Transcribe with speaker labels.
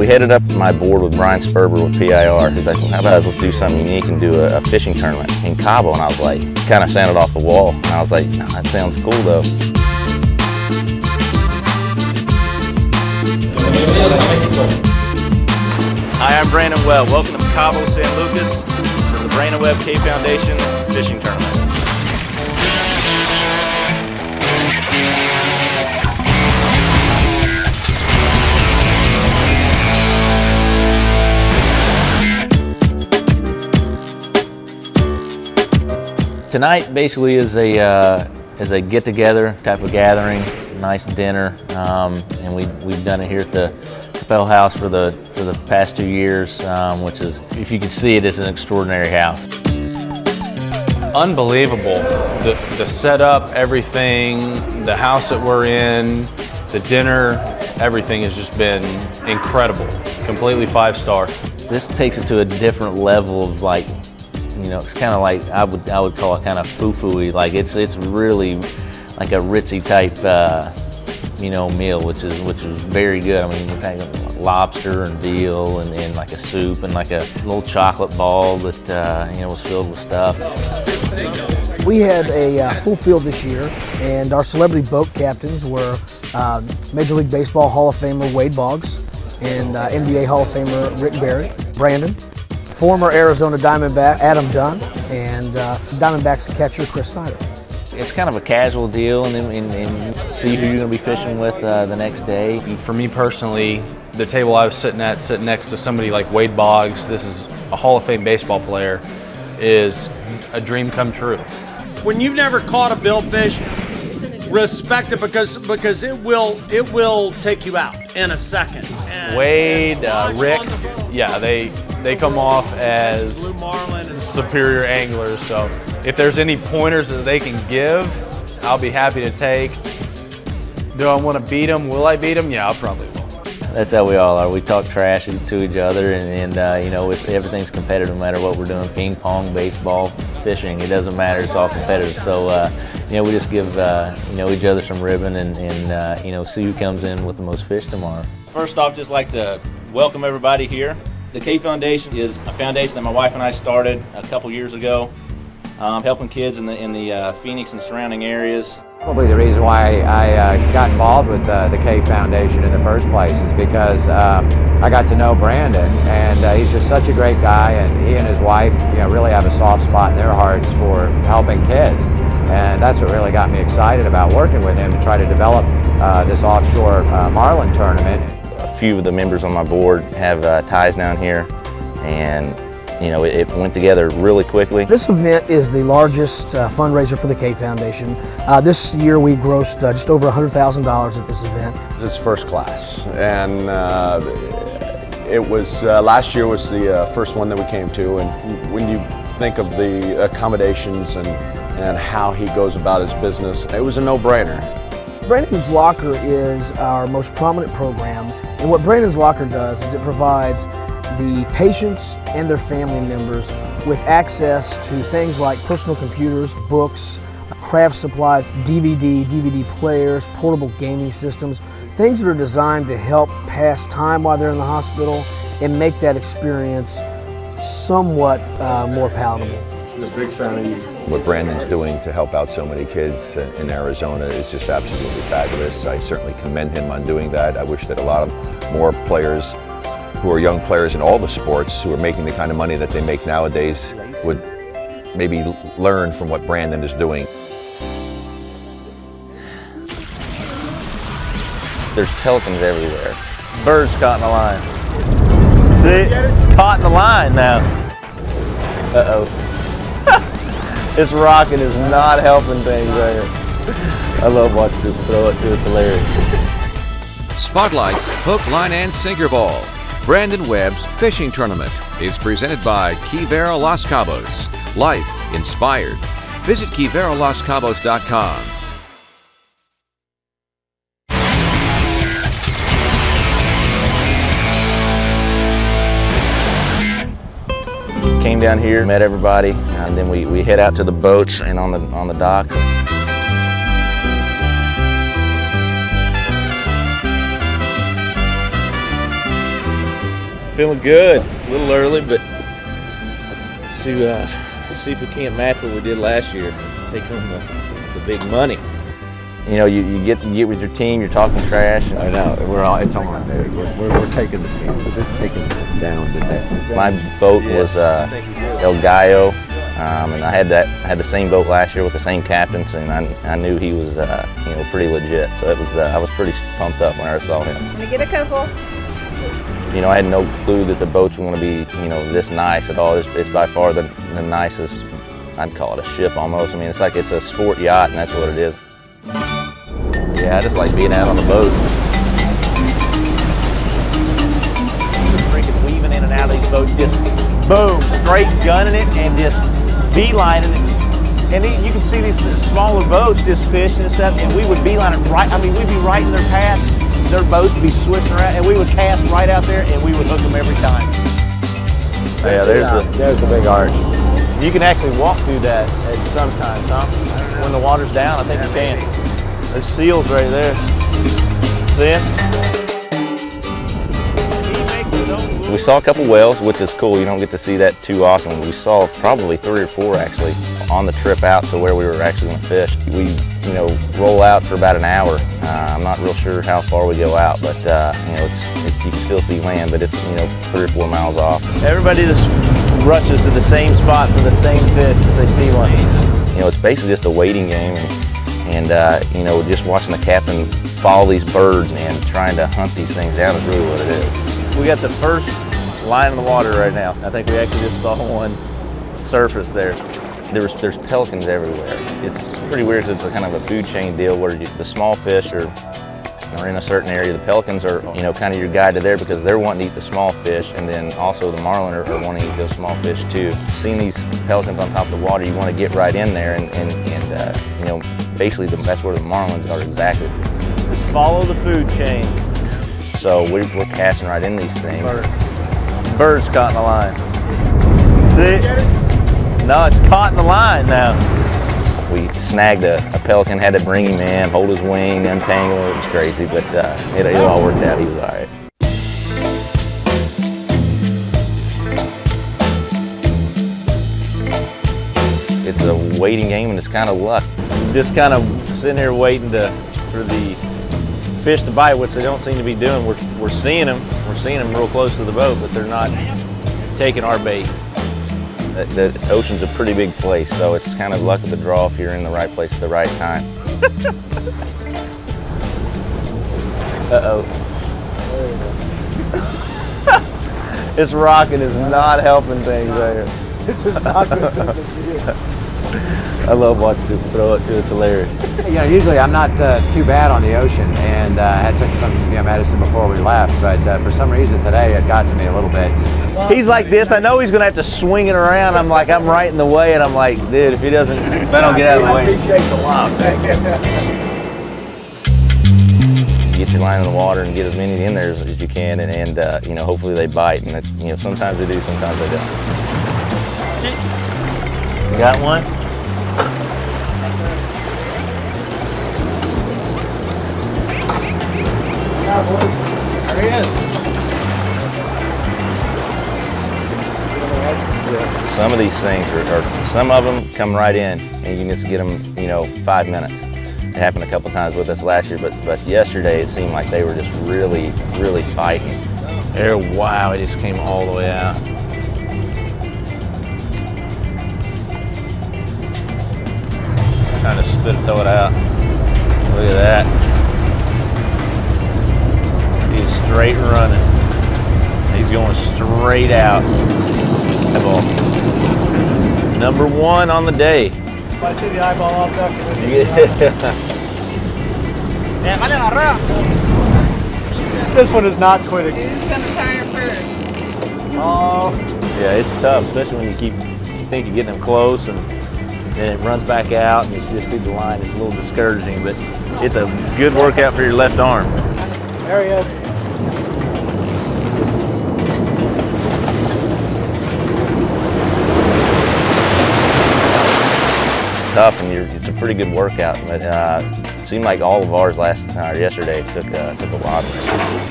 Speaker 1: We headed up my board with Brian Sperber with PIR. He's like, well, how about let's do something unique and do a fishing tournament in Cabo? And I was like, kind of sounded off the wall. And I was like, nah, that sounds cool though. Hi, I'm Brandon Webb. Welcome to Cabo, San Lucas for the Brandon Webb K Foundation Fishing Tournament. Tonight basically is a get-together type of gathering, nice dinner, and we've done it here at the Capel House for the past 2 years, which is, if you can see it, is an extraordinary house.
Speaker 2: Unbelievable. The setup, everything, the house that we're in, the dinner, everything has just been incredible. Completely 5-star.
Speaker 1: This takes it to a different level of, like, you know, it's kind of like, I would call it kind of foo-foo-y. Like it's really like a ritzy type, you know, meal, which is very good. I mean, we're having lobster and veal and like a soup and like a little chocolate ball that you know, was filled with stuff.
Speaker 3: We had a full field this year, and our celebrity boat captains were Major League Baseball Hall of Famer Wade Boggs and NBA Hall of Famer Rick Barry, Brandon, former Arizona Diamondback Adam Dunn, and Diamondbacks catcher Chris Snyder.
Speaker 1: It's kind of a casual deal, and see who you're going to be fishing with the next day.
Speaker 2: For me personally, the table I was sitting next to somebody like Wade Boggs, this is a Hall of Fame baseball player, is a dream come true.
Speaker 4: When you've never caught a billfish, respect it because it will take you out in a second. And
Speaker 2: Wade, Rick, yeah, they come off as superior anglers. So if there's any pointers that they can give, I'll be happy to take. Do I want to beat them? Will I beat them? Yeah, I probably will.
Speaker 1: That's how we all are. We talk trash to each other, and you know, everything's competitive no matter what we're doing. Ping pong, baseball, fishing, it doesn't matter. It's all competitive. So you know, we just give you know, each other some ribbon and you know, see who comes in with the most fish tomorrow. First off, just like to welcome everybody here. The K Foundation is a foundation that my wife and I started a couple years ago, helping kids in the Phoenix and surrounding areas.
Speaker 5: Probably the reason why I got involved with the K Foundation in the first place is because I got to know Brandon, and he's just such a great guy, and he and his wife, you know, really have a soft spot in their hearts for helping kids, and that's what really got me excited about working with him to try to develop this offshore marlin tournament.
Speaker 1: A few of the members on my board have ties down here, and you know, it went together really quickly.
Speaker 3: This event is the largest fundraiser for the K Foundation. This year we grossed just over $100,000 at this event.
Speaker 6: This is first class, and it was last year was the first one that we came to, and when you think of the accommodations and how he goes about his business, it was a no-brainer.
Speaker 3: Brandon's Locker is our most prominent program, and what Brandon's Locker does is it provides the patients and their family members with access to things like personal computers, books, craft supplies, DVD players, portable gaming systems, things that are designed to help pass time while they're in the hospital and make that experience somewhat more palatable.
Speaker 7: I'm a big fan of you.
Speaker 8: What Brandon's doing to help out so many kids in Arizona is just absolutely fabulous. I certainly commend him on doing that. I wish that a lot of more players who are young players in all the sports who are making the kind of money that they make nowadays would maybe learn from what Brandon is doing.
Speaker 1: There's pelicans everywhere. Birds caught in the line. See? It's caught in the line now. Uh-oh. This rocking is not helping things right here. I love watching people throw it too, it's hilarious.
Speaker 9: Spotlight, hook, line, and sinker ball. Brandon Webb's Fishing Tournament is presented by Quivira Los Cabos. Life inspired. Visit QuiviraLosCabos.com.
Speaker 1: Came down here, met everybody, and then we head out to the boats and on the docks.
Speaker 7: Feeling good. A little early, but see if we can't match what we did last year. Take home the big money.
Speaker 1: You know, you get with your team, you're talking trash.
Speaker 8: I know, it's on, dude. We're taking the scene. We're taking it down today.
Speaker 1: My boat was El Gallo, and I had the same boat last year with the same captains, and I knew he was you know, pretty legit. So it was I was pretty pumped up when I saw him.
Speaker 10: Let me get a couple.
Speaker 1: You know, I had no clue that the boats were going to be, you know, this nice at all. It's by far the nicest. I'd call it a ship almost. I mean, it's like it's a sport yacht, and that's what it is. Yeah, I just like being out on the boat.
Speaker 11: Just freaking weaving in and out of these boats, just boom, straight gunning it and just beelining it. And you can see these smaller boats just fishing and stuff, and we would beeline it right, I mean, we'd be right in their path, their boats would be switching around, and we would cast right out there, and we would hook them every time.
Speaker 1: Yeah,
Speaker 11: there's the big arch. You can actually walk through that at sometimes, huh? When the water's down, I think you can. There's seals right there. See it?
Speaker 1: We saw a couple whales, which is cool. You don't get to see that too often. We saw probably 3 or 4 actually on the trip out to where we were actually going to fish. We, you know, roll out for about an hour. I'm not real sure how far we go out, but you know, you can still see land, but it's, you know, 3 or 4 miles off.
Speaker 11: Everybody just rushes to the same spot for the same fish if they see one.
Speaker 1: You know, it's basically just a waiting game, and you know, just watching the captain follow these birds and trying to hunt these things down is really what it is.
Speaker 11: We got the first line in the water right now. I think we actually just saw one surface there.
Speaker 1: There's pelicans everywhere. It's pretty weird because it's a kind of a food chain deal where the small fish are in a certain area. The pelicans are, you know, kind of your guide to there because they're wanting to eat the small fish, and then also the marlin are wanting to eat those small fish too. Seeing these pelicans on top of the water, you want to get right in there and you know, basically that's where the marlins are exactly.
Speaker 11: Just follow the food chain.
Speaker 1: So we're casting right in these things.
Speaker 11: Bird's caught in the line. See? No, it's caught in the line now.
Speaker 1: We snagged a pelican, had to bring him in, hold his wing, untangle. It was crazy, but it all worked out. He was all right. It's a waiting game, and it's kind of luck.
Speaker 11: Just kind of sitting here waiting for the fish to bite, which they don't seem to be doing. We're seeing them. We're seeing them real close to the boat, but they're not taking our bait.
Speaker 1: The ocean's a pretty big place, so it's kind of luck of the draw if you're in the right place at the right time.
Speaker 11: Uh-oh. This rocking is not helping things there.
Speaker 3: This is not good business for you.
Speaker 11: I love watching people throw it too. It's hilarious.
Speaker 5: You know, usually I'm not too bad on the ocean, and I had took some medicine before we left, but for some reason today it got to me a little bit.
Speaker 11: He's like this. I know he's going to have to swing it around. I'm like, I'm right in the way, and I'm like, dude, if he doesn't, if I don't get out of the way.
Speaker 1: Get your line in the water and get as many in there as you can, and you know, hopefully they bite. And you know, sometimes they do, sometimes they don't.
Speaker 11: You got one?
Speaker 3: There he is.
Speaker 1: Some of these things some of them come right in, and you can just get them, you know, 5 minutes. It happened a couple times with us last year, but yesterday it seemed like they were just really, really biting.
Speaker 11: There, wow, it just came all the way out. Trying to throw it out. Look at that. He's straight running. He's going straight out. Number 1 on the day.
Speaker 3: If I see the eyeball off duck, this one is not quitting.
Speaker 10: Who's gonna tire first?
Speaker 3: Oh.
Speaker 11: Yeah, it's tough, especially when you think you're getting them close and then it runs back out and you just see the line. It's a little discouraging, but it's a good workout for your left arm.
Speaker 3: There he is.
Speaker 1: Tough, and it's a pretty good workout, but it seemed like all of ours yesterday took a lot of it.